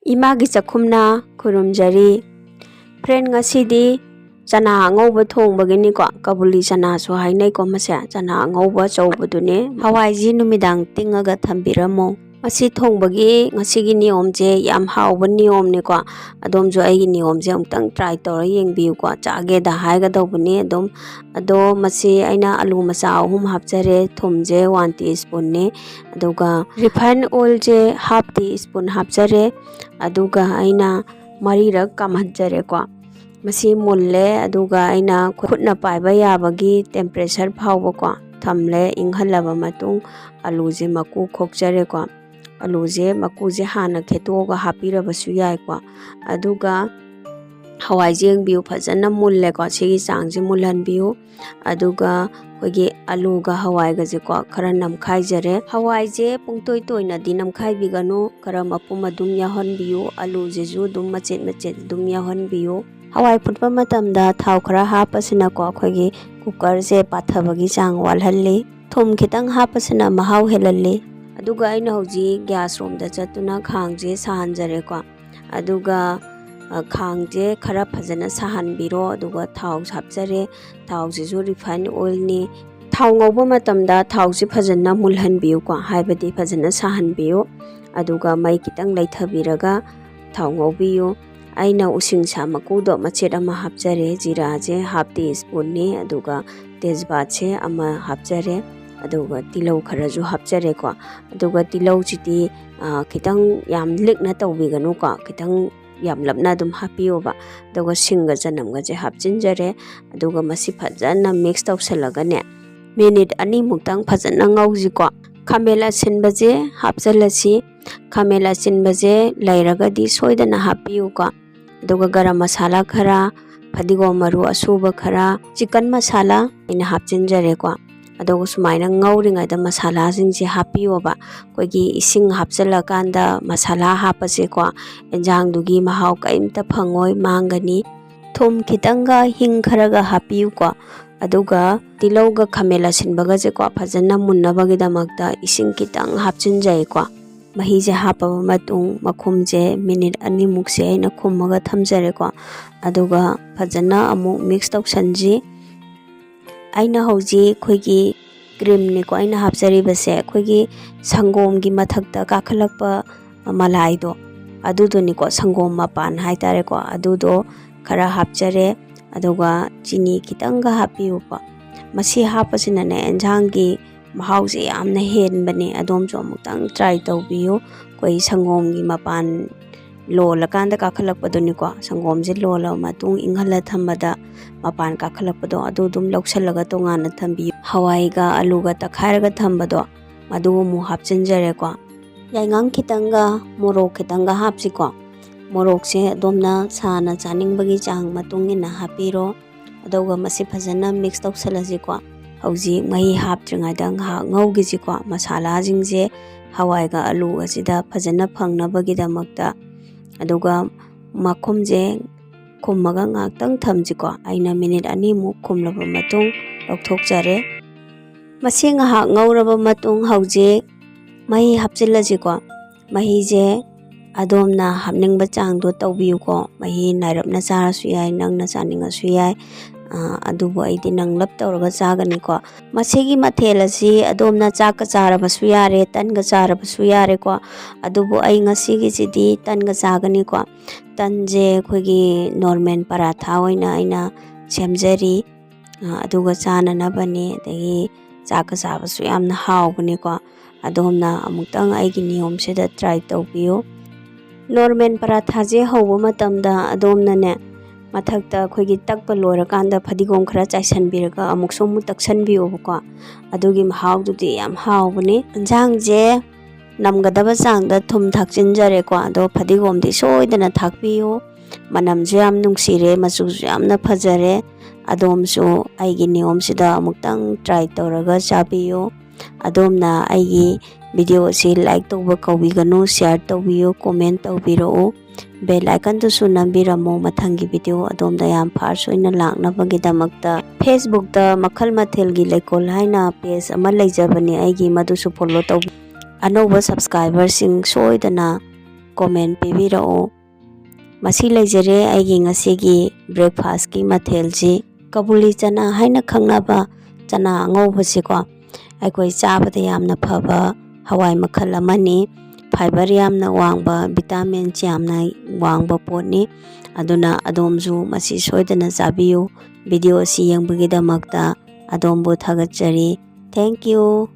Emagi Chakhumna khurumjari. Friend ngasidi chana angauba thongbagini ko kabuli chana so hainai ko mase chana angauba chawbadune hawaiji numidang tingaga thambiramo. Masi thongbagi ngasigi niyomje yam hawba niyomne ko adomjo aigi niyomje amtang try tora yengbiu ko chage da haiga dawbani ado masi aina alu masa ahum hapjare thumje 1 teaspoon ne aduga refined oil je half teaspoon hapjare aduga aina marirak kamhanjare ko masi mulle aduga aina khutna paiba yabagi temperature phawba ko thamle inghalaba matung alu je maku khokjare ko alu je maku je hana khetoga hapirabasu yai ko aduga hawai jeng biu phajana mulle ko sigi changje mulhan biu aduga kogi alu ga hawai ga je ko khara namkhai jare hawai je pungtoi toina di namkhai biganu khara mapum adum yahon biu alu je ju dum machet dum yahon biu hawai phutpa matamda thau khara hapasina ko kogi cooker je pathabagi chang walhalli thum khitang hapasina mahau helalli aduga aina hoji gas room da chatuna khangje sahanjare ko aduga khangje khara phajana sahanbiro aduga thau hapjare thau jisu refined oil ni thau ngauba matamda thau ji phajana mulhanbiu ko haibadi phajana sahanbiu aduga mai kitang laithabiraga thau ngaubiu aina using sa makudo machet ama hapjare jira je half teaspoon ni aduga tejpat che ama hapjare aduga tilau kharaju hapjare ko aduga tilau chiti kitang yam likna tawbiganu ko kitang yam lapna dum hapiyo ba aduga singa janamga je hapchinjare aduga masi phajana mix tawsalaga ne minute ani muktang phajana ngauji ko khamela sinbaje hapjalasi khamela sinbaje lairaga di soidana hapiyo ko aduga garam masala khara phadigo maru asuba khara chicken masala ina hapchinjare ko aduga sumaina ngauringa da masala jingje hapiyo ba kogi ising hapjala kanda masala hapase ko enjang dugi mahau kaimta phangoi mangani thum khitanga hing kharaga hapiyu ko aduga tilauga khamela sinbaga je ko phajana munnabagi damakta ising kitang hapchinjai ko mahi je hapaba matung makhum je minute ani mukse aina khummaga thamjare ko aduga phajana amu mix tawsanji aina hoji khoigi cream ni ko aina hapjari base khoigi sangom gi mathakta kakhalakpa malai do adudo ni ko sangom mapan haitare ko adudo khara hapjare aduga chini kitanga hapiu pa masi hapasina ne enjang gi mahau je yamna hen bani adom jo mutang try tawbiu koi sangom gi mapan lola kanda kakhalakpa do ni ko sangom je lola matung inghala thambada mapan kakhalakpado adu dum loksalaga tongana thambi hawai ga alu ga takhairaga thambado madu mu hapchinjare ko yaingang kitanga morok kitanga hapsi ko morok se domna sana chaningbagi chang matungina hapiro aduga masi phajana mix tawsalaji ko hauji mai haptringa dang ha ngaugi ji ko masala jingje hawai ga alu asida phajana phangnabagi damakta aduga makhumje khummaga ngaktang thamji ko aina minute ani mu khumlaba matung lokthokjare masi ngaha ngauraba matung hauje mahi hapchillaji ko mahi je adomna hapningba changdo tawbiu ko mahi nairapna charasu yai nangna chaninga su yai adubu aidi nanglap tawraga chagani ko masigi mathel asi adomna chakka charabasu yare tanga charabasu yare ko adubu ai ngasigi chidi tanga chagani ko tanje khogi normal paratha oina aina semjari aduga chana nabani dagi chakka chabasu yamna hawbani ko adomna amuktang aigi niyom sida try tawbiu normal paratha je hawba matamda adomna ne mathakta khogi takpa lorakanda phadigom khara chaisanbiraga amuk somu taksanbiu ko adugi mahau dudi yam hawbani anjang je namgadaba changda thum thakchinjare ko ado phadigom di soidana thakbiu manam je yam nungsire machu yamna phajare adomsu aigi niyom sida amuktang try tawraga chabiu adomna aigi video si like tawba kawbiganu share tawbiu comment tawbiro bell icon to su nambiramo mathangi video adomda yam phar soina laknabagi damakta facebook da makhal mathel gi lekol haina page ama leijabani aigi madu su follow taw anoba subscriber sing soidana comment ꯄꯤꯕꯤꯔꯛꯎ꯫ ꯃꯁꯤ ꯂꯩꯖꯔꯦ ꯑꯩꯒꯤ ꯉꯁꯤꯒꯤ ꯕ꯭ꯔꯦꯛꯐꯥꯁꯠꯀꯤ ꯃꯊꯦꯜꯁꯤ ꯀꯕꯨꯂꯤ ꯆꯅꯥ ꯍꯥꯏꯅ ꯈꯪꯅꯕ ꯆꯅꯥ ꯑꯉꯧꯕꯁꯤꯀꯣ ꯑꯩꯈꯣꯏ ꯆꯥꯕꯗ ꯌꯥꯝꯅ ꯐꯕ ꯍꯋꯥꯏ ꯃꯈꯜ ꯑꯃꯅꯤ꯫ ꯐꯥꯏꯕꯔ ꯌꯥꯝꯅ ꯋꯥꯡꯕ, ꯚꯤꯇꯥꯃꯤꯟꯁ ꯌꯥꯝꯅ ꯋꯥꯡꯕ ꯄꯣꯠꯅꯤ꯫ ꯑꯗꯨꯅ ꯑꯗꯣꯝꯁꯨ ꯃꯁꯤ ꯁꯣꯏꯗꯅ ꯆꯥꯕꯤꯌꯨ꯫ ꯚꯤꯗꯤꯑꯣ ꯑꯁꯤ ꯌꯦꯡꯕꯒꯤꯗꯃꯛꯇ ꯑꯗꯣꯝꯕꯨ ꯊꯥꯒꯠꯆꯔꯤ꯫ Thank you.